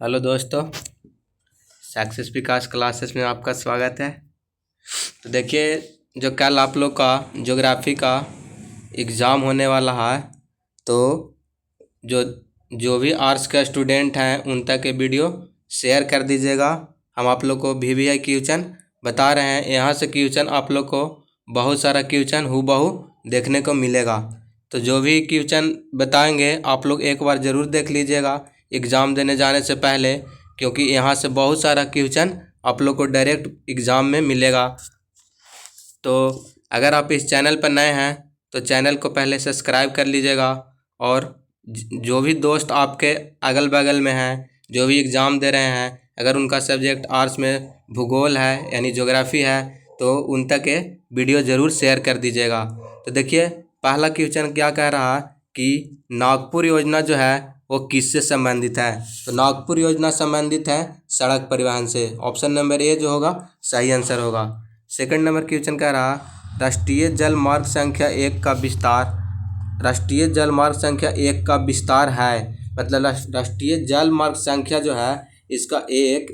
Hello दोस्तों, success विकास classes में आपका स्वागत है। तो देखिए, जो कल आप लोग का ज्योग्राफी का एग्ज़ाम होने वाला है, तो जो जो भी आर्ट्स का स्टूडेंट हैं उन तक ये वीडियो शेयर कर दीजिएगा। हम आप लोग को VVI क्वेश्चन बता रहे हैं। यहाँ से क्वेश्चन आप लोग को बहुत सारा क्वेश्चन हूबहू देखने को मिलेगा। तो जो भी क्वेश्चन बताएंगे आप लोग एक बार ज़रूर देख लीजिएगा एग्ज़ाम देने जाने से पहले, क्योंकि यहाँ से बहुत सारा क्वेश्चन आप लोग को डायरेक्ट एग्ज़ाम में मिलेगा। तो अगर आप इस चैनल पर नए हैं तो चैनल को पहले सब्सक्राइब कर लीजिएगा, और जो भी दोस्त आपके अगल बगल में हैं जो भी एग्ज़ाम दे रहे हैं, अगर उनका सब्जेक्ट आर्ट्स में भूगोल है यानी ज्योग्राफी है तो उन तक ये वीडियो ज़रूर शेयर कर दीजिएगा। तो देखिए, पहला क्वेश्चन क्या कह रहा है कि नागपुर योजना जो है वो किससे संबंधित है। तो नागपुर योजना संबंधित है सड़क परिवहन से। ऑप्शन नंबर ए जो होगा सही आंसर होगा। सेकंड नंबर क्वेश्चन कह रहा राष्ट्रीय जल मार्ग संख्या 1 का विस्तार, राष्ट्रीय जल मार्ग संख्या 1 का विस्तार है, मतलब राष्ट्रीय जल मार्ग संख्या जो है इसका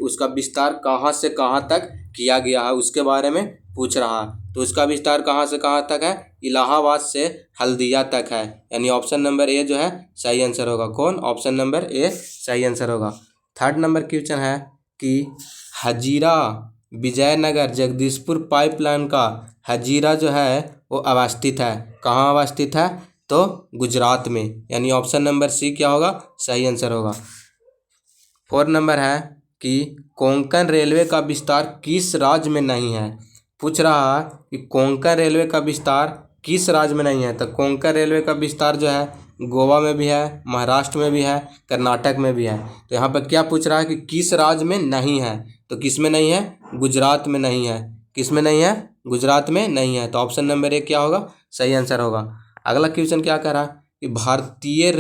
उसका विस्तार कहाँ से कहाँ तक किया गया है उसके बारे में पूछ रहा है। तो उसका विस्तार कहाँ से कहाँ तक है, इलाहाबाद से हल्दिया तक है, यानी ऑप्शन नंबर ए जो है सही आंसर होगा। कौन? ऑप्शन नंबर ए सही आंसर होगा। थर्ड नंबर क्वेश्चन है कि हजीरा विजयनगर जगदीशपुर पाइपलाइन का हजीरा जो है वो अवस्थित है, कहाँ अवस्थित है? तो गुजरात में, यानी ऑप्शन नंबर सी क्या होगा सही आंसर होगा। फोर्थ नंबर है कि कोंकण रेलवे का विस्तार किस राज्य में नहीं है। पूछ रहा है कि कोंकण रेलवे का विस्तार किस राज्य में नहीं है। तो कोंकण रेलवे का विस्तार जो है गोवा में भी है, महाराष्ट्र में भी है, कर्नाटक में भी है। तो यहाँ पर क्या पूछ रहा है कि किस राज्य में नहीं है। तो किस में नहीं है? गुजरात में नहीं है। किस में नहीं है? गुजरात में नहीं है। तो ऑप्शन नंबर ए क्या होगा सही आंसर होगा। अगला क्वेश्चन क्या कह रहा है कि भारतीय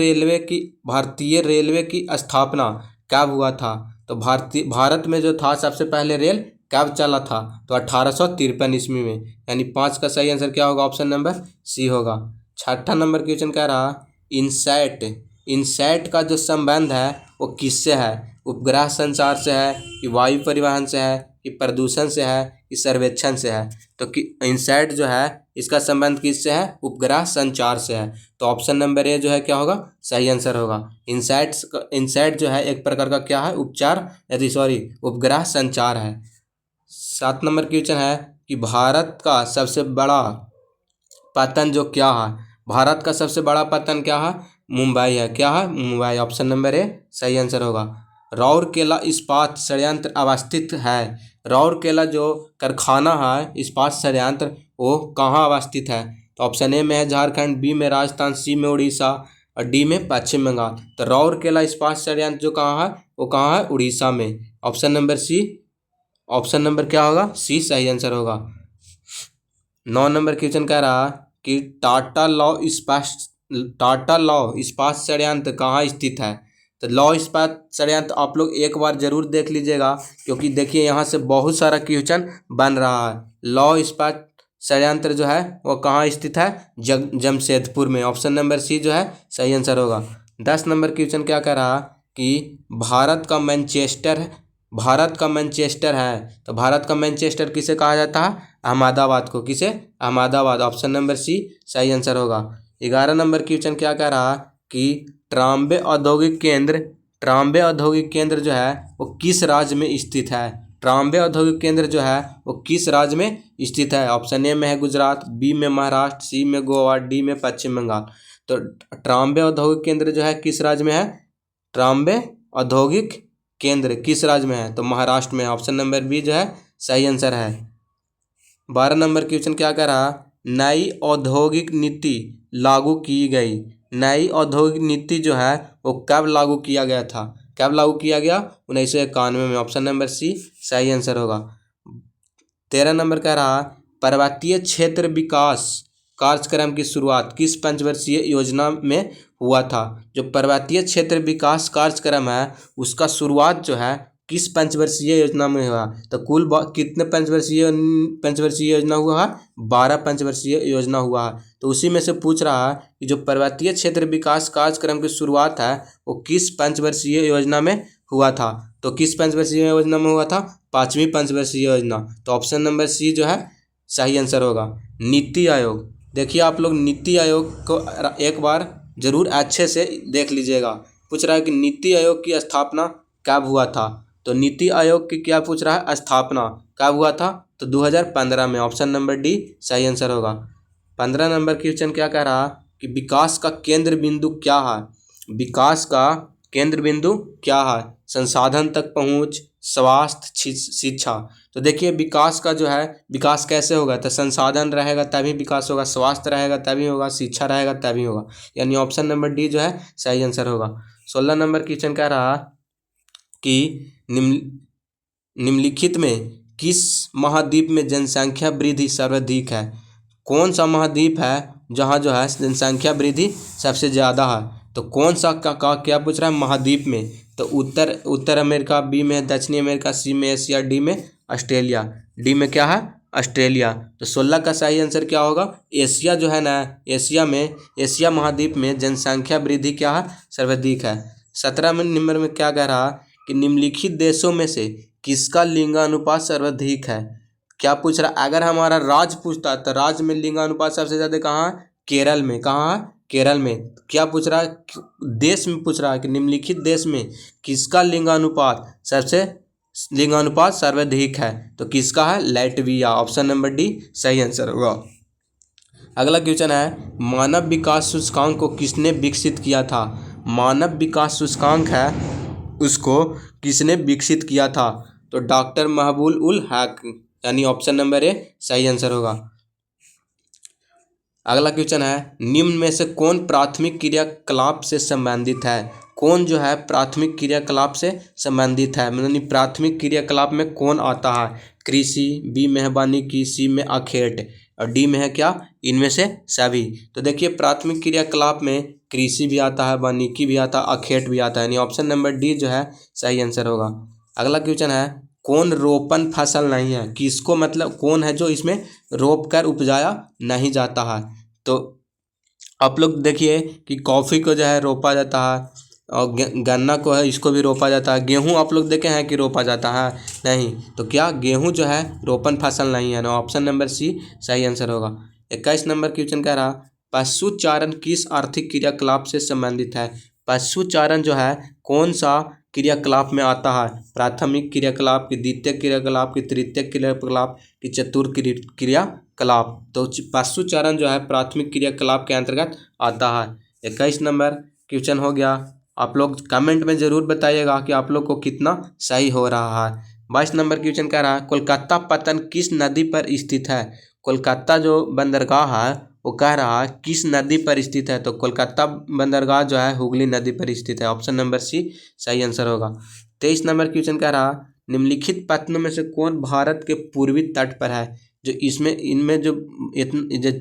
रेलवे की स्थापना कब हुआ था। तो भारत में जो था सबसे पहले रेल कब चला था। तो 1853 ईस्वी में, यानी 5 का सही आंसर क्या होगा? ऑप्शन नंबर सी होगा। छठा नंबर क्वेश्चन कह रहा इनसैट का जो संबंध है वो किससे है। उपग्रह संचार से है, कि वायु परिवहन से है, कि प्रदूषण से है, कि सर्वेक्षण से है। तो कि इनसैट जो है इसका संबंध किससे है? उपग्रह संचार से है। तो ऑप्शन नंबर ए जो है क्या होगा सही आंसर होगा। इनसैट जो है एक प्रकार का क्या है? उपग्रह संचार है। 7 नंबर क्वेश्चन है कि भारत का सबसे बड़ा पतन जो क्या है, भारत का सबसे बड़ा पतन क्या है? मुंबई है। क्या है? मुंबई। ऑप्शन नंबर ए सही आंसर होगा। राउरकेला इस्पात संयंत्र अवस्थित है, राउरकेला जो कारखाना है इस्पात संयंत्र वो कहाँ अवस्थित है। तो ऑप्शन ए में है झारखंड, बी में राजस्थान, सी में उड़ीसा और डी में पश्चिम बंगाल। तो राउरकेला इस्पात संयंत्र जो कहाँ है वो कहाँ है? उड़ीसा में। Option number C, option number क्या होगा सी सही आंसर होगा। 9 नंबर क्वेश्चन कह रहा कि टाटा लॉ इस्पात संयंत्र कहाँ स्थित है। तो लॉ इस्पात संयंत्र आप लोग एक बार जरूर देख लीजिएगा, क्योंकि देखिए यहाँ से बहुत सारा क्वेश्चन बन रहा है। लॉ इस्पात संयंत्र जो है वो कहाँ स्थित है? जमशेदपुर में। ऑप्शन नंबर सी जो है सही आंसर होगा। 10 नंबर क्वेश्चन क्या कह रहा कि भारत का मैनचेस्टर है। तो भारत का मैनचेस्टर किसे कहा जाता है? अहमदाबाद को। किसे? अहमदाबाद। ऑप्शन नंबर सी सही आंसर होगा। 11 नंबर क्वेश्चन क्या कह रहा कि ट्राम्बे औद्योगिक केंद्र जो है वो किस राज्य में स्थित है। ट्राम्बे औद्योगिक केंद्र जो है वो किस राज्य में स्थित है। ऑप्शन ए में है गुजरात, बी में महाराष्ट्र, सी में गोवा, डी में पश्चिम बंगाल। तो ट्राम्बे औद्योगिक केंद्र जो है किस राज्य में है? ट्राम्बे औद्योगिक केंद्र किस राज्य में है? तो महाराष्ट्र में। ऑप्शन नंबर बी जो है सही आंसर है। 12 नंबर क्वेश्चन क्या कह रहा, नई औद्योगिक नीति लागू की गई। नई औद्योगिक नीति जो है वो कब लागू किया गया था? कब लागू किया गया? 1991 में। ऑप्शन नंबर सी सही आंसर होगा। 13 नंबर कह रहा पर्वतीय क्षेत्र विकास कार्यक्रम की शुरुआत किस पंचवर्षीय योजना में हुआ था। जो पर्वतीय क्षेत्र विकास कार्यक्रम है उसका शुरुआत जो है किस पंचवर्षीय योजना में हुआ। तो कुल कितने पंचवर्षीय योजना हुआ है? 12 पंचवर्षीय योजना हुआ है। तो उसी में से पूछ रहा है कि जो पर्वतीय क्षेत्र विकास कार्यक्रम की शुरुआत है वो किस पंचवर्षीय योजना में हुआ था। तो किस पंचवर्षीय योजना में हुआ था? 5वीं पंचवर्षीय योजना। तो ऑप्शन नंबर सी जो है सही आंसर होगा। नीति आयोग, देखिए आप लोग नीति आयोग को एक बार जरूर अच्छे से देख लीजिएगा। पूछ रहा है कि नीति आयोग की स्थापना कब हुआ था? तो नीति आयोग की क्या पूछ रहा है? स्थापना कब हुआ था? तो 2015 में। ऑप्शन नंबर डी सही आंसर होगा। 15 नंबर क्वेश्चन क्या कह रहा कि विकास का केंद्र बिंदु क्या है? विकास का केंद्र बिंदु क्या है? संसाधन तक पहुंच, स्वास्थ्य, शिक्षा। तो देखिए विकास का जो है, विकास कैसे होगा? तो संसाधन रहेगा तभी विकास होगा, स्वास्थ्य रहेगा तभी होगा, शिक्षा रहेगा तभी होगा। यानी ऑप्शन नंबर डी जो है सही आंसर होगा। 16 नंबर क्वेश्चन कह रहा कि निम्नलिखित में किस महाद्वीप में जनसंख्या वृद्धि सर्वाधिक है? कौन सा महाद्वीप है जहाँ जो है जनसंख्या वृद्धि सबसे ज़्यादा है? तो कौन सा का क्या पूछ रहा है? महाद्वीप में। तो उत्तर अमेरिका, बी में दक्षिणी अमेरिका, सी में एशिया, डी में ऑस्ट्रेलिया। डी में क्या है? ऑस्ट्रेलिया। तो 16 का सही आंसर क्या होगा? एशिया जो है ना, एशिया महाद्वीप में जनसंख्या वृद्धि क्या है? सर्वाधिक है। 17 नंबर में क्या कह रहा कि निम्नलिखित देशों में से किसका लिंगानुपात सर्वाधिक है? क्या पूछ रहा? अगर हमारा राज्य पूछता तो राज्य में लिंगानुपात सबसे ज़्यादा कहाँ है? केरल में। कहाँ है? केरल में। क्या पूछ रहा है? देश में पूछ रहा है कि निम्नलिखित देश में किसका लिंगानुपात सर्वाधिक है? तो किसका है? लैटविया। ऑप्शन नंबर डी सही आंसर होगा। अगला क्वेश्चन है, मानव विकास सूचकांक को किसने विकसित किया था? मानव विकास सूचकांक है उसको किसने विकसित किया था? तो डॉक्टर महबूब उल हक, यानी ऑप्शन नंबर ए सही आंसर होगा। अगला क्वेश्चन है, निम्न में से कौन प्राथमिक क्रियाकलाप से संबंधित है? कौन जो है प्राथमिक क्रियाकलाप से संबंधित है? मतलब प्राथमिक क्रियाकलाप में कौन आता है? कृषि, बी में है वानिकी, सी में आखेट और डी में है क्या? इनमें से सभी। तो देखिए प्राथमिक क्रियाकलाप में कृषि भी आता है, वानिकी भी आता है, आखेट भी आता है, यानी ऑप्शन नंबर डी जो है सही आंसर होगा। अगला क्वेश्चन है, कौन रोपण फसल नहीं है? किसको मतलब कौन है जो इसमें रोप कर उपजाया नहीं जाता है? तो आप लोग देखिए कि कॉफ़ी को जो है रोपा जाता है और गन्ना को है इसको भी रोपा जाता है। गेहूं आप लोग देखे हैं कि रोपा जाता है? नहीं। तो क्या गेहूं जो है रोपण फसल नहीं है ना? ऑप्शन नंबर सी सही आंसर होगा। 21 नंबर क्वेश्चन कह रहा, पशुचारण किस आर्थिक क्रियाकलाप से संबंधित है? पशुचारण जो है कौन सा क्रियाकलाप में आता है? प्राथमिक क्रियाकलाप की, द्वितीय क्रियाकलाप की, तृतीय क्रियाकलाप की, चतुर्थ क्रियाकलाप? तो पशुचारण जो है प्राथमिक क्रियाकलाप के अंतर्गत आता है। 21 नंबर क्वेश्चन हो गया। आप लोग कमेंट में ज़रूर बताइएगा कि आप लोग को कितना सही हो रहा है। 22 नंबर क्वेश्चन कह रहा है, कोलकाता पत्तन किस नदी पर स्थित है? कोलकाता जो बंदरगाह है वो कह रहा है किस नदी पर स्थित है? तो कोलकाता बंदरगाह जो है हुगली नदी पर स्थित है। ऑप्शन नंबर सी सही आंसर होगा। 23 नंबर क्वेश्चन कह रहा, निम्नलिखित पत्तनों में से कौन भारत के पूर्वी तट पर है? जो इसमें इनमें जो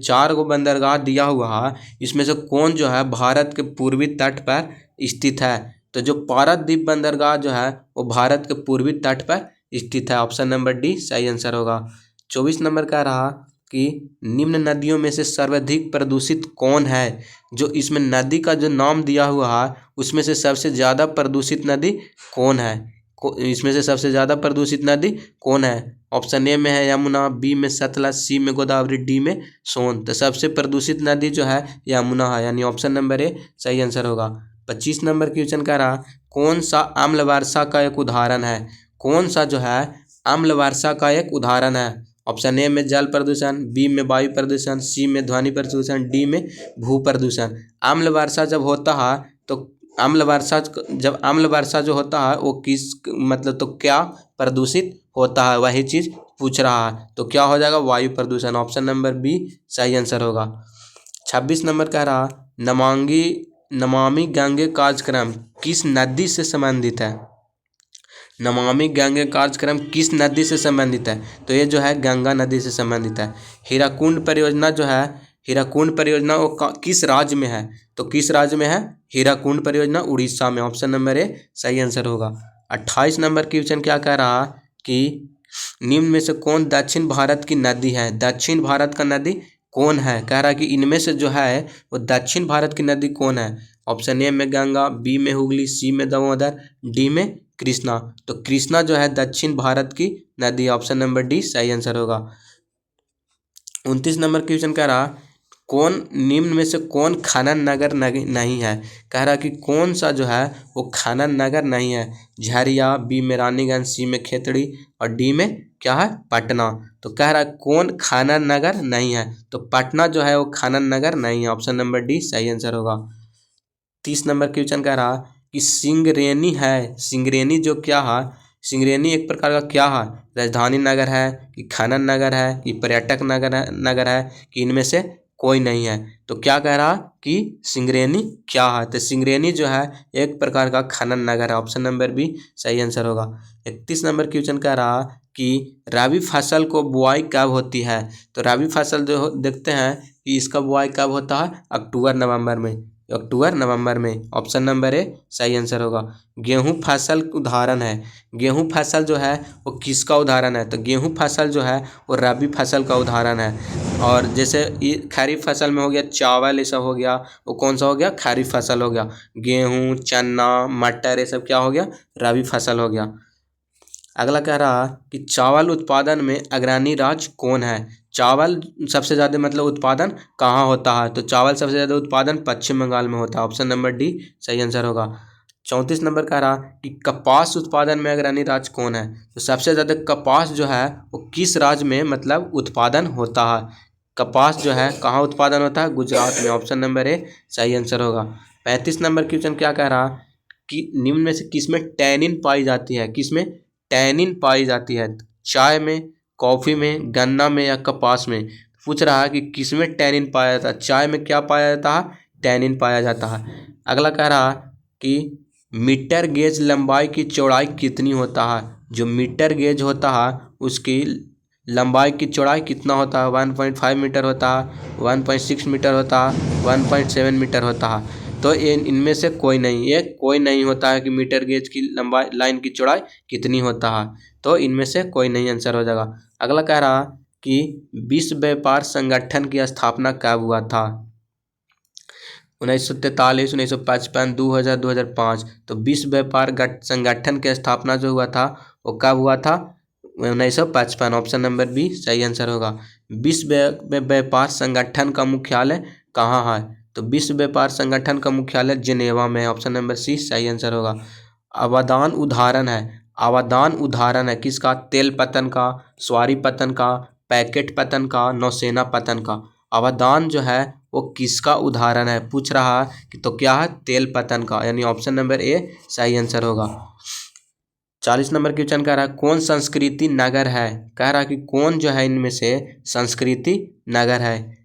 4 गो बंदरगाह दिया हुआ है, इसमें से कौन जो है भारत के पूर्वी तट पर स्थित है? तो जो पारादीप बंदरगाह जो है वो भारत के पूर्वी तट पर स्थित है। ऑप्शन नंबर डी सही आंसर होगा। 24 नंबर कह रहा कि निम्न नदियों में से सर्वाधिक प्रदूषित कौन है? जो इसमें नदी का जो नाम दिया हुआ है उसमें से सबसे ज़्यादा प्रदूषित नदी कौन है? इसमें से सबसे ज़्यादा प्रदूषित नदी कौन है? ऑप्शन ए में है यमुना, बी में सतलज, सी में गोदावरी, डी में सोन। तो सबसे प्रदूषित नदी जो है यमुना है, यानी ऑप्शन नंबर ए सही आंसर होगा। 25 नंबर क्वेश्चन कह रहा, कौन सा अम्ल वर्षा का एक उदाहरण है? कौन सा जो है अम्ल वर्षा का एक उदाहरण है? ऑप्शन ए में जल प्रदूषण, बी में वायु प्रदूषण, सी में ध्वनि प्रदूषण, डी में भू प्रदूषण। अम्ल वर्षा जब होता है तो जब अम्ल वर्षा जो होता है वो किस मतलब तो क्या प्रदूषित होता है, वही चीज़ पूछ रहा है। तो क्या हो जाएगा? वायु प्रदूषण। ऑप्शन नंबर बी सही आंसर होगा। 26 नंबर कह रहा, नमामि गंगे कार्यक्रम किस नदी से संबंधित है? नमामि गंगे कार्यक्रम किस नदी से संबंधित है? तो ये जो है गंगा नदी से संबंधित है। हीराकुंड परियोजना जो है, हीराकुंड परियोजना वो किस राज्य में है? तो किस राज्य में है? हीराकुंड परियोजना उड़ीसा में। ऑप्शन नंबर ए सही आंसर होगा। 28 नंबर क्वेश्चन क्या कह रहा कि निम्न में से कौन दक्षिण भारत की नदी है? दक्षिण भारत का नदी कौन है? कह रहा कि इनमें से जो है वो दक्षिण भारत की नदी कौन है? ऑप्शन ए में गंगा, बी में हुगली, सी में दामोदर, डी में कृष्णा। तो कृष्णा जो है दक्षिण भारत की नदी, ऑप्शन नंबर डी सही आंसर होगा। 29 नंबर क्वेश्चन कह रहा कौन निम्न में से कौन खनन नगर नहीं है। कह रहा कि कौन सा जो है वो खनन नगर नहीं है। झरिया, बी में रानीगंज, सी में खेतड़ी और डी में क्या है पटना। तो कह रहा कौन खनन नगर नहीं है, तो पटना जो है वो खनन नगर नहीं है, ऑप्शन नंबर डी सही आंसर होगा। 30 नंबर क्वेश्चन कह रहा कि सिंगरेनी है, सिंगरेनी जो क्या है, सिंगरेनी एक प्रकार का क्या है, राजधानी नगर है कि खनन नगर है कि पर्यटक नगर है कि इनमें से कोई नहीं है। तो क्या कह रहा कि सिंगरेनी क्या है, तो सिंगरेनी जो है एक प्रकार का खनन नगर है, ऑप्शन नंबर बी सही आंसर होगा। 31 नंबर क्वेश्चन कह रहा कि रबी फसल को बुआई कब होती है। तो रबी फसल जो देखते हैं कि इसका बुआई कब होता है, अक्टूबर नवंबर में, अक्टूबर नवंबर में, ऑप्शन नंबर ए सही आंसर होगा। गेहूं फसल उदाहरण है, गेहूं फसल जो है वो किसका उदाहरण है, तो गेहूं फसल जो है वो रबी फसल का उदाहरण है। और जैसे खरीफ फसल में हो गया चावल, ये सब हो गया, वो कौन सा हो गया, खरीफ फसल हो गया। गेहूं, चना, मटर, ये सब क्या हो गया, रबी फसल हो गया। अगला कह रहा कि चावल उत्पादन में अग्रणी राज्य कौन है। चावल सबसे ज़्यादा मतलब उत्पादन कहाँ होता है, तो चावल सबसे ज़्यादा उत्पादन पश्चिम बंगाल में होता है, ऑप्शन नंबर डी सही आंसर होगा। 34 नंबर कह रहा कि कपास उत्पादन में अग्रणी राज्य कौन है। तो सबसे ज़्यादा कपास जो है वो किस राज्य में मतलब उत्पादन होता है। कपास जो है कहाँ उत्पादन होता है, गुजरात में, ऑप्शन नंबर ए सही आंसर होगा। 35 नंबर क्वेश्चन क्या कह रहा कि निम्न में से किसमें टैनिन पाई जाती है, किसमें टैनिन पाई जाती है, चाय में, कॉफ़ी में, गन्ना में या कपास में। पूछ रहा है कि किसमें टैनिन पाया जाता है, चाय में क्या पाया जाता है, टैनिन पाया जाता है। अगला कह रहा कि मीटर गेज लंबाई की चौड़ाई कितनी होता है। जो मीटर गेज होता है उसकी लंबाई की चौड़ाई कितना होता है, 1.5 मीटर होता है, 1.6 मीटर होता है, 1.7 मीटर होता है। तो इनमें से कोई नहीं, ये कोई नहीं होता है कि मीटर गेज की लंबाई लाइन की चौड़ाई कितनी होता है, तो इनमें से कोई नहीं आंसर हो जाएगा। अगला कह रहा कि विश्व व्यापार संगठन की स्थापना कब हुआ था। 1943, 1955, 2000, 2005। तो विश्व व्यापार संगठन की स्थापना जो हुआ था वो कब हुआ था, 1955, ऑप्शन नंबर बी सही आंसर होगा। विश्व व्यापार संगठन का मुख्यालय कहाँ है, तो विश्व व्यापार संगठन का मुख्यालय जिनेवा में, ऑप्शन नंबर सी सही आंसर होगा। अवदान उदाहरण है, अवदान उदाहरण है किसका, तेल पतन का, स्वारी पतन का, पैकेट पतन का, नौसेना पतन का। अवदान जो है वो किसका उदाहरण है, पूछ रहा है कि तो क्या है, तेल पतन का, यानी ऑप्शन नंबर ए सही आंसर होगा। 40 नंबर क्वेश्चन कह रहा है कौन संस्कृति नगर है। कह रहा है कि कौन जो है इनमें से संस्कृति नगर है।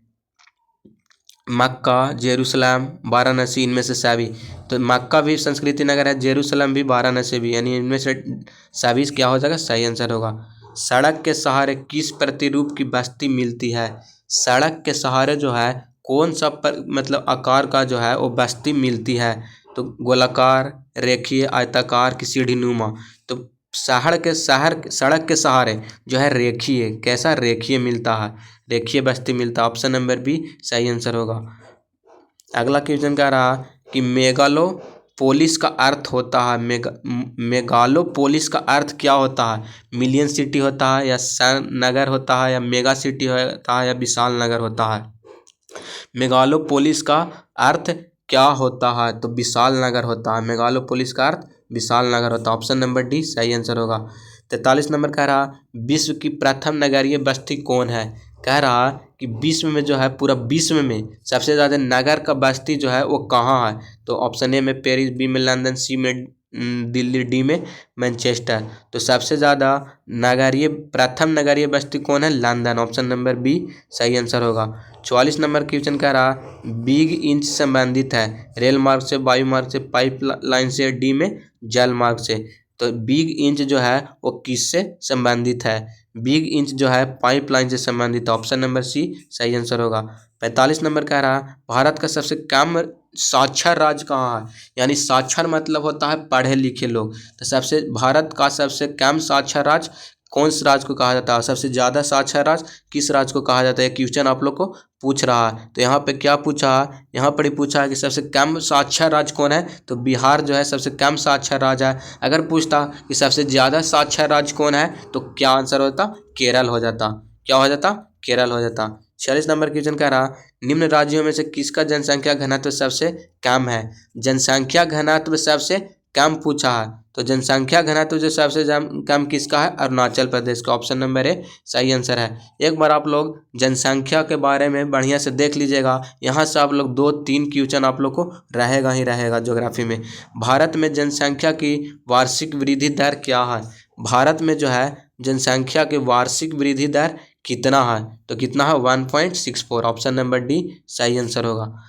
मक्का, जेरूसलम, वाराणसी, इनमें से सभी। तो मक्का भी संस्कृति नगर है, जेरूसलम भी, वाराणसी भी, यानी इनमें से सभी क्या हो जाएगा, सही आंसर होगा। सड़क के सहारे किस प्रतिरूप की बस्ती मिलती है। सड़क के सहारे जो है कौन सा मतलब आकार का जो है वो बस्ती मिलती है, तो गोलाकार, रेखीय, आयताकार की सीढ़ी नुमा। तो सड़क के सहारे जो है रेखीय, कैसा, रेखीय मिलता है, रेखीय बस्ती मिलता है, ऑप्शन नंबर बी सही आंसर होगा। अगला क्वेश्चन कह रहा कि मेगालोपोलिस का अर्थ होता है, मेगालोपोलिस का अर्थ क्या होता है, मिलियन सिटी होता है या नगर होता है या मेगा सिटी होता है या विशाल नगर होता है। मेगालोपोलिस का अर्थ क्या होता है, तो विशाल नगर होता है, मेगालोपोलिस का अर्थ विशाल नगर होता है, ऑप्शन नंबर डी सही आंसर होगा। 43 नंबर कह रहा विश्व की प्रथम नगरीय बस्ती कौन है। कह रहा कि विश्व में जो है पूरा विश्व में सबसे ज़्यादा नगर का बस्ती जो है वो कहाँ है, तो ऑप्शन ए में पेरिस, बी में लंदन, सी में दिल्ली, डी में मैनचेस्टर। तो सबसे ज़्यादा प्रथम नगरीय बस्ती कौन है, लंदन, ऑप्शन नंबर बी सही आंसर होगा। 44 नंबर क्वेश्चन कह रहा बिग इंच संबंधित है, रेल मार्ग से, वायु मार्ग से, पाइप लाइन से, डी में जल मार्ग से। तो बिग इंच जो है वो किससे संबंधित है, बिग इंच जो है पाइपलाइन से संबंधित, ऑप्शन नंबर सी सही आंसर होगा। 45 नंबर कह रहा भारत का सबसे कम साक्षर राज्य कहाँ है, यानी साक्षर मतलब होता है पढ़े लिखे लोग। तो भारत का सबसे कम साक्षर राज्य कौन से राज्य को कहा जाता है, सबसे ज़्यादा साक्षर राज्य किस राज्य को कहा जाता है, क्वेश्चन आप लोग को पूछ रहा है। तो यहाँ पे क्या पूछा है, यहाँ पर ही पूछा है कि सबसे कम साक्षर राज्य कौन है, तो बिहार जो है सबसे कम साक्षर राज्य है। अगर पूछता कि सबसे ज़्यादा साक्षर राज्य कौन है, तो क्या आंसर होता, केरल हो जाता। क्या हो जाता, केरल हो जाता। 46 नंबर क्वेश्चन कह रहा, निम्न राज्यों में से किसका जनसंख्या घनत्व सबसे कम है। जनसंख्या घनत्व सबसे कम पूछा है, तो जनसंख्या घनत्व जो सबसे कम किसका है, अरुणाचल प्रदेश का। ऑप्शन नंबर ए सही आंसर है। एक बार आप लोग जनसंख्या के बारे में बढ़िया से देख लीजिएगा, यहाँ से आप लोग 2-3 क्वेश्चन आप लोग को रहेगा ही रहेगा ज्योग्राफी में। भारत में जनसंख्या की वार्षिक वृद्धि दर क्या है, भारत में जो है जनसंख्या के वार्षिक वृद्धि दर कितना है, तो कितना है 1.64। ऑप्शन नंबर डी सही आंसर होगा।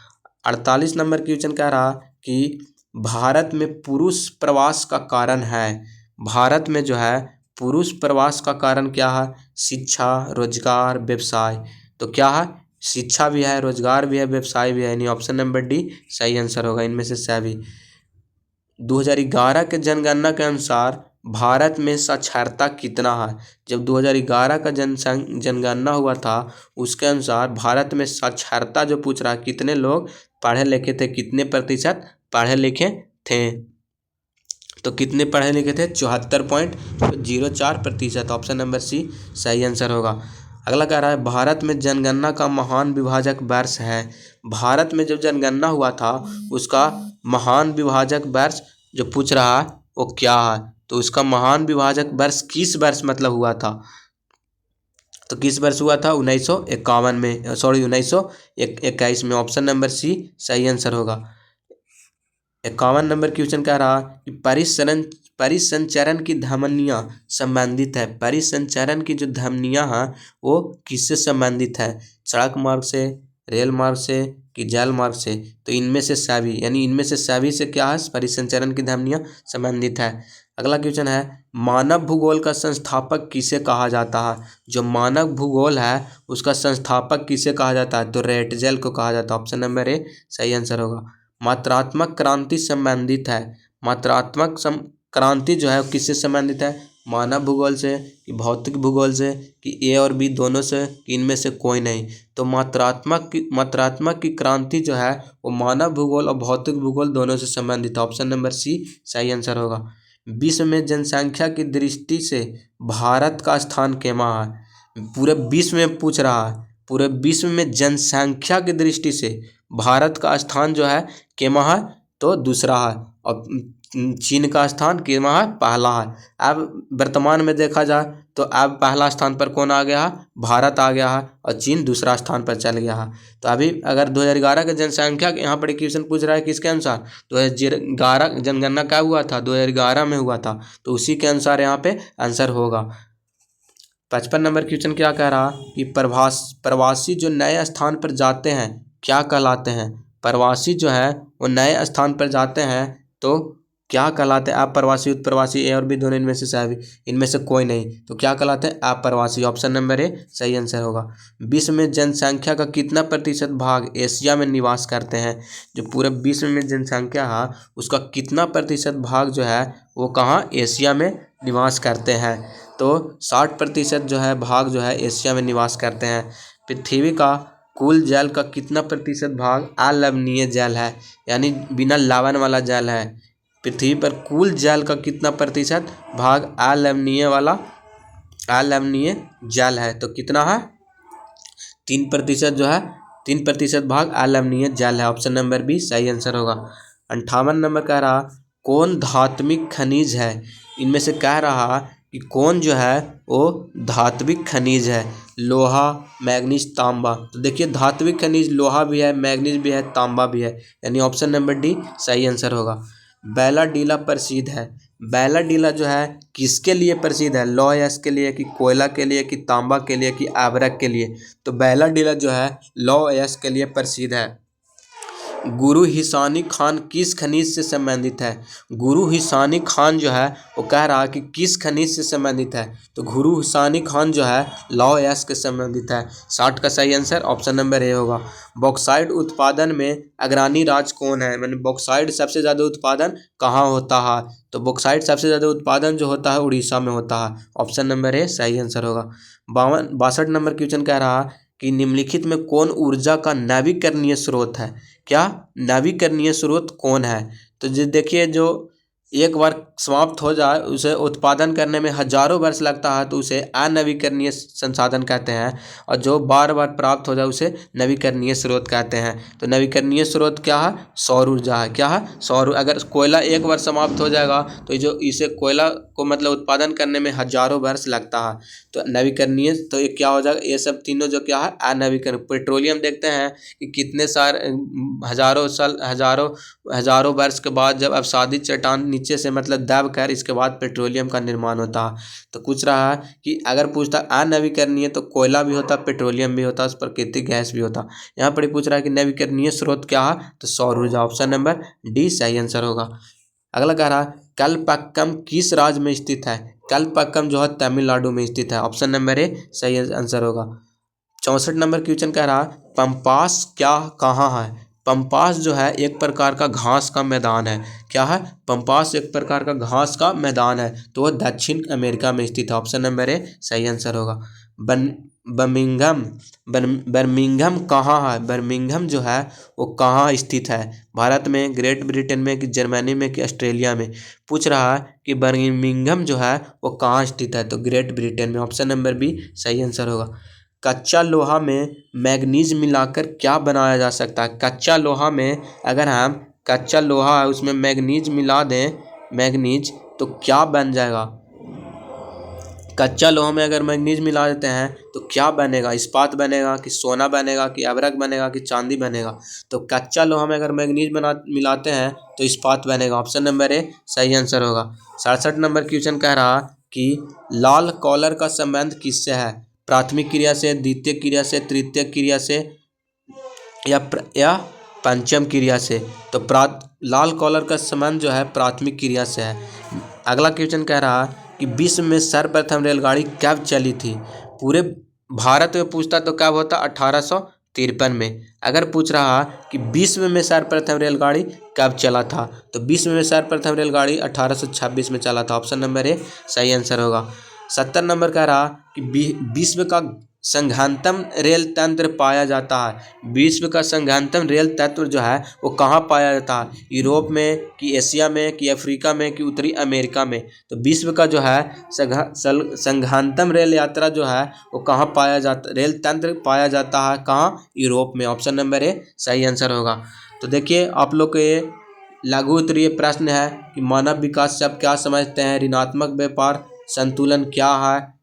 48 नंबर क्वेश्चन कह रहा कि भारत में पुरुष प्रवास का कारण है, भारत में जो है पुरुष प्रवास का कारण क्या है, शिक्षा, रोजगार, व्यवसाय। तो क्या है, शिक्षा भी है, रोजगार भी है, व्यवसाय भी है, यानी ऑप्शन नंबर डी सही आंसर होगा इनमें से सभी। 2011 के जनगणना के अनुसार भारत में साक्षरता कितना है। जब 2011 का जनगणना हुआ था, उसके अनुसार भारत में साक्षरता जो पूछ रहा है, कितने लोग पढ़े लिखे थे, कितने प्रतिशत पढ़े लिखे थे, तो कितने पढ़े लिखे थे, 74.04%। ऑप्शन नंबर सी सही आंसर होगा। अगला कह रहा है, भारत में जनगणना का महान विभाजक वर्ष है। भारत में जब जनगणना हुआ था, उसका महान विभाजक वर्ष जो पूछ रहा है वो क्या है, तो उसका महान विभाजक वर्ष किस वर्ष मतलब हुआ था, तो किस वर्ष हुआ था, 1951 में, सॉरी 1921 में। ऑप्शन नंबर सी सही आंसर होगा। 51 नंबर क्वेश्चन कह रहा कि परिसंचरण की धमनियाँ संबंधित है, परिसंचरण की जो धमनियाँ हैं वो किससे संबंधित है, सड़क मार्ग से, रेल मार्ग से कि जल मार्ग से, तो इनमें से सभी, यानी इनमें से सभी से क्या है, परिसंचरण की धमनियाँ संबंधित है। अगला क्वेश्चन है, मानव भूगोल का संस्थापक किसे कहा जाता है। जो मानव भूगोल है उसका संस्थापक किसे कहा जाता है, तो रेटजेल को कहा जाता है। ऑप्शन नंबर ए सही आंसर होगा। मात्रात्मक क्रांति संबंधित है, मात्रात्मक क्रांति जो है किससे संबंधित है, मानव भूगोल से कि भौतिक भूगोल से कि ए और बी दोनों से, कि इनमें से कोई नहीं। तो मात्रात्मक की क्रांति जो है वो मानव भूगोल और भौतिक भूगोल दोनों से संबंधित है। ऑप्शन नंबर सी सही आंसर होगा। विश्व में जनसंख्या की दृष्टि से भारत का स्थान केमा है, पूरे विश्व में पूछ रहा है, पूरे विश्व में जनसंख्या की दृष्टि से भारत का स्थान जो है केमा है, तो दूसरा है, और चीन का स्थान केमा है, पहला है। अब वर्तमान में देखा जाए तो अब पहला स्थान पर कौन आ गया है, भारत आ गया है, और चीन दूसरा स्थान पर चल गया है। तो अभी अगर 2011 का जनसंख्या यहाँ पर क्वेश्चन पूछ रहा है किसके अनुसार, 2011 जनगणना क्या हुआ था, 2011 में हुआ था, तो उसी के अनुसार यहाँ पे आंसर होगा। 55 नंबर क्वेश्चन क्या कह रहा कि प्रवासी जो नए स्थान पर जाते हैं क्या कहलाते हैं, प्रवासी जो है वो नए स्थान पर जाते हैं तो क्या कहलाते हैं, अप्रवासी, उत्प्रवासी, ए और बी दोनों इनमें से सभी, इनमें से कोई नहीं, तो क्या कहलाते हैं, अप्रवासी। ऑप्शन नंबर ए सही आंसर होगा। विश्व में जनसंख्या का कितना प्रतिशत भाग एशिया में निवास करते हैं, जो पूरे विश्व में जनसंख्या है उसका कितना प्रतिशत भाग जो है वो कहाँ, एशिया में निवास करते हैं, तो 60% जो है भाग जो है एशिया में निवास करते हैं। पृथ्वी का कुल जल का कितना प्रतिशत भाग अलवणीय जल है, यानी बिना लवण वाला जल है। पृथ्वी पर कुल जल का कितना प्रतिशत भाग अलवणीय जल है, तो कितना है, 3% जो है, 3% भाग अलवणीय जल है। ऑप्शन नंबर बी सही आंसर होगा। 58 नंबर कह रहा कौन धात्विक खनिज है, इनमें से कह रहा कि कौन जो है वो धात्विक खनिज है, लोहा, मैग्नीज, तांबा। तो देखिए धात्विक खनिज लोहा भी है, मैग्नीज भी है, तांबा भी है, यानी ऑप्शन नंबर डी सही आंसर होगा। बैलाडीला प्रसिद्ध है, बैलाडीला जो है किसके लिए प्रसिद्ध है, लौह अयस्क के लिए कि कोयला के लिए कि तांबा के लिए कि आवरक के लिए, तो बैलाडीला जो है लौह अयस्क के लिए प्रसिद्ध है। गुरु हिसानी खान किस खनिज से संबंधित है? गुरु हिसानी खान जो है वो कह रहा है कि किस खनिज से संबंधित है? तो गुरु हिसानी खान जो है लौह अयस्क के संबंधित है। 60 का सही आंसर ऑप्शन नंबर ए होगा। बॉक्साइट उत्पादन में अग्रणी राज्य कौन है? मैंने बॉक्साइट सबसे ज़्यादा उत्पादन कहाँ होता है? तो बॉक्साइट सबसे ज़्यादा उत्पादन जो होता है उड़ीसा में होता है। ऑप्शन नंबर ए सही आंसर होगा। 62 नंबर क्वेश्चन कह रहा है कि निम्नलिखित में कौन ऊर्जा का नवीकरणीय स्रोत है? क्या नवीकरणीय स्रोत कौन है? तो जो देखिए, जो एक बार समाप्त हो जाए उसे उत्पादन करने में हजारों वर्ष लगता है तो उसे अनवीकरणीय संसाधन कहते हैं, और जो बार बार प्राप्त हो जाए उसे नवीकरणीय स्रोत कहते हैं। तो नवीकरणीय स्रोत क्या है? सौर ऊर्जा है। क्या है? सौर। अगर कोयला एक बार समाप्त हो जाएगा तो जो इसे कोयला को मतलब उत्पादन करने में हजारों वर्ष लगता है। तो नवीकरणीय, तो ये क्या हो जाएगा? ये सब तीनों जो क्या है? अनवीकरण। पेट्रोलियम देखते हैं कि कितने सारे हजारों साल हजारों वर्ष के बाद जब अब सादी चट्टान नीचे से मतलब दब कर इसके बाद पेट्रोलियम का निर्माण होता है। तो पूछ रहा है कि अगर पूछता अनवीकरणीय तो कोयला भी होता, पेट्रोलियम भी होता, उस प्राकृतिक गैस भी होता। यहाँ पर पूछ रहा है कि नवीकरणीय स्रोत क्या है? तो सौर ऊर्जा। ऑप्शन नंबर डी सही आंसर होगा। अगला कह रहा है कलपक्कम किस राज्य में स्थित है? कलपक्कम जो है तमिलनाडु में स्थित है। ऑप्शन नंबर ए सही आंसर होगा। 64 नंबर क्वेश्चन कह रहा है पंपास क्या कहाँ है? पंपास जो है एक प्रकार का घास का मैदान है। क्या है? पंपास एक प्रकार का घास का मैदान है, तो वह दक्षिण अमेरिका में स्थित है। ऑप्शन नंबर ए सही आंसर होगा। बर्मिंघम कहाँ है? बर्मिंघम जो है वो कहाँ स्थित है? भारत में, ग्रेट ब्रिटेन में, कि जर्मनी में, कि ऑस्ट्रेलिया में? पूछ रहा है कि बर्मिंघम जो है वो कहाँ स्थित है? तो ग्रेट ब्रिटेन में। ऑप्शन नंबर बी सही आंसर होगा। कच्चा लोहा में मैग्नीज मिलाकर क्या बनाया जा सकता है? कच्चा लोहा में अगर हम कच्चा लोहा है उसमें मैग्नीज मिला दें, मैग्नीज, तो क्या बन जाएगा? कच्चा लोहा में अगर मैग्नीज मिला देते हैं तो क्या बनेगा? इस्पात बनेगा, कि सोना बनेगा, कि अभ्रक बनेगा, कि चांदी बनेगा? तो कच्चा लोहा में अगर मैग्नीज मिलाते हैं तो इस्पात बनेगा। ऑप्शन नंबर ए सही आंसर होगा। 67 नंबर क्वेश्चन कह रहा कि लाल कॉलर का संबंध किससे है? प्राथमिक क्रिया से, द्वितीय क्रिया से, तृतीय क्रिया से, या पंचम क्रिया से? तो लाल कॉलर का संबंध जो है प्राथमिक क्रिया से है। अगला क्वेश्चन कह रहा है कि विश्व में सर्वप्रथम रेलगाड़ी कब चली थी? पूरे भारत में पूछता तो कब होता? 1853 में। अगर पूछ रहा कि विश्व में सर्वप्रथम रेलगाड़ी कब चला था, तो विश्व में सर्वप्रथम रेलगाड़ी 1826 में चला था। ऑप्शन नंबर ए सही आंसर होगा। 70 नंबर कह रहा कि विश्व का संघातम रेल तंत्र पाया जाता है। विश्व का संघातम रेल तंत्र जो है वो कहाँ पाया जाता है? यूरोप में, कि एशिया में, कि अफ्रीका में, कि उत्तरी अमेरिका में? तो विश्व का जो है संघातम रेल यात्रा जो है वो कहाँ पाया जाता, रेल तंत्र पाया जाता है कहाँ? यूरोप में। ऑप्शन नंबर ए सही आंसर होगा। तो देखिए आप लोग को ये लघु उत्तरीय प्रश्न है कि मानव विकास से आप क्या समझते हैं? ऋणात्मक व्यापार संतुलन क्या है?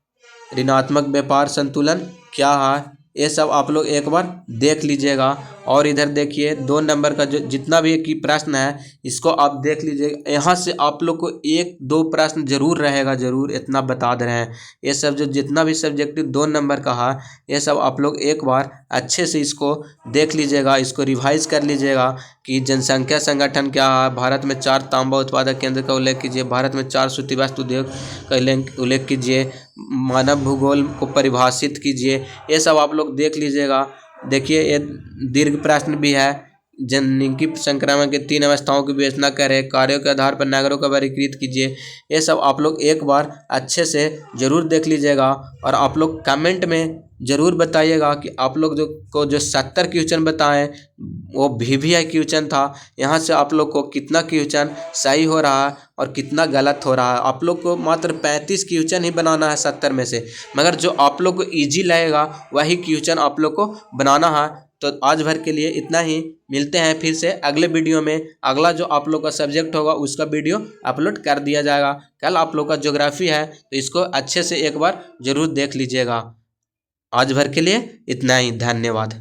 ऋणात्मक व्यापार संतुलन क्या है? ये सब आप लोग एक बार देख लीजिएगा। और इधर देखिए 2 नंबर का जो जितना भी की प्रश्न है इसको आप देख लीजिएगा। यहाँ से आप लोग को 1-2 प्रश्न जरूर रहेगा, जरूर, इतना बता दे रहे हैं। ये सब जो जितना भी सब्जेक्टिव 2 नंबर का है ये सब आप लोग एक बार अच्छे से इसको देख लीजिएगा, इसको रिवाइज कर लीजिएगा कि जनसंख्या संगठन क्या है, भारत में 4 तांबा उत्पादक केंद्र का उल्लेख कीजिए, भारत में 4 सूती वस्त्र उद्योग का उल्लेख कीजिए, मानव भूगोल को परिभाषित कीजिए। ये सब आप लोग देख लीजिएगा। देखिए ये दीर्घ प्रश्न भी है। जननिकी संक्रमण के 3 अवस्थाओं की विवेचना करें, कार्यों के आधार पर नगरों का वर्गीकृत कीजिए। ये सब आप लोग एक बार अच्छे से ज़रूर देख लीजिएगा। और आप लोग कमेंट में ज़रूर बताइएगा कि आप लोग जो 70 क्वेश्चन बताएं वो VVI क्वेश्चन था, यहाँ से आप लोग को कितना क्वेश्चन सही हो रहा है और कितना गलत हो रहा है। आप लोग को मात्र 35 क्वेश्चन ही बनाना है 70 में से, मगर जो आप लोग को ईजी लगेगा वही क्वेश्चन आप लोग को बनाना है। तो आज भर के लिए इतना ही। मिलते हैं फिर से अगले वीडियो में। अगला जो आप लोग का सब्जेक्ट होगा उसका वीडियो अपलोड कर दिया जाएगा। कल आप लोग का ज्योग्राफी है तो इसको अच्छे से एक बार ज़रूर देख लीजिएगा। आज भर के लिए इतना ही। धन्यवाद।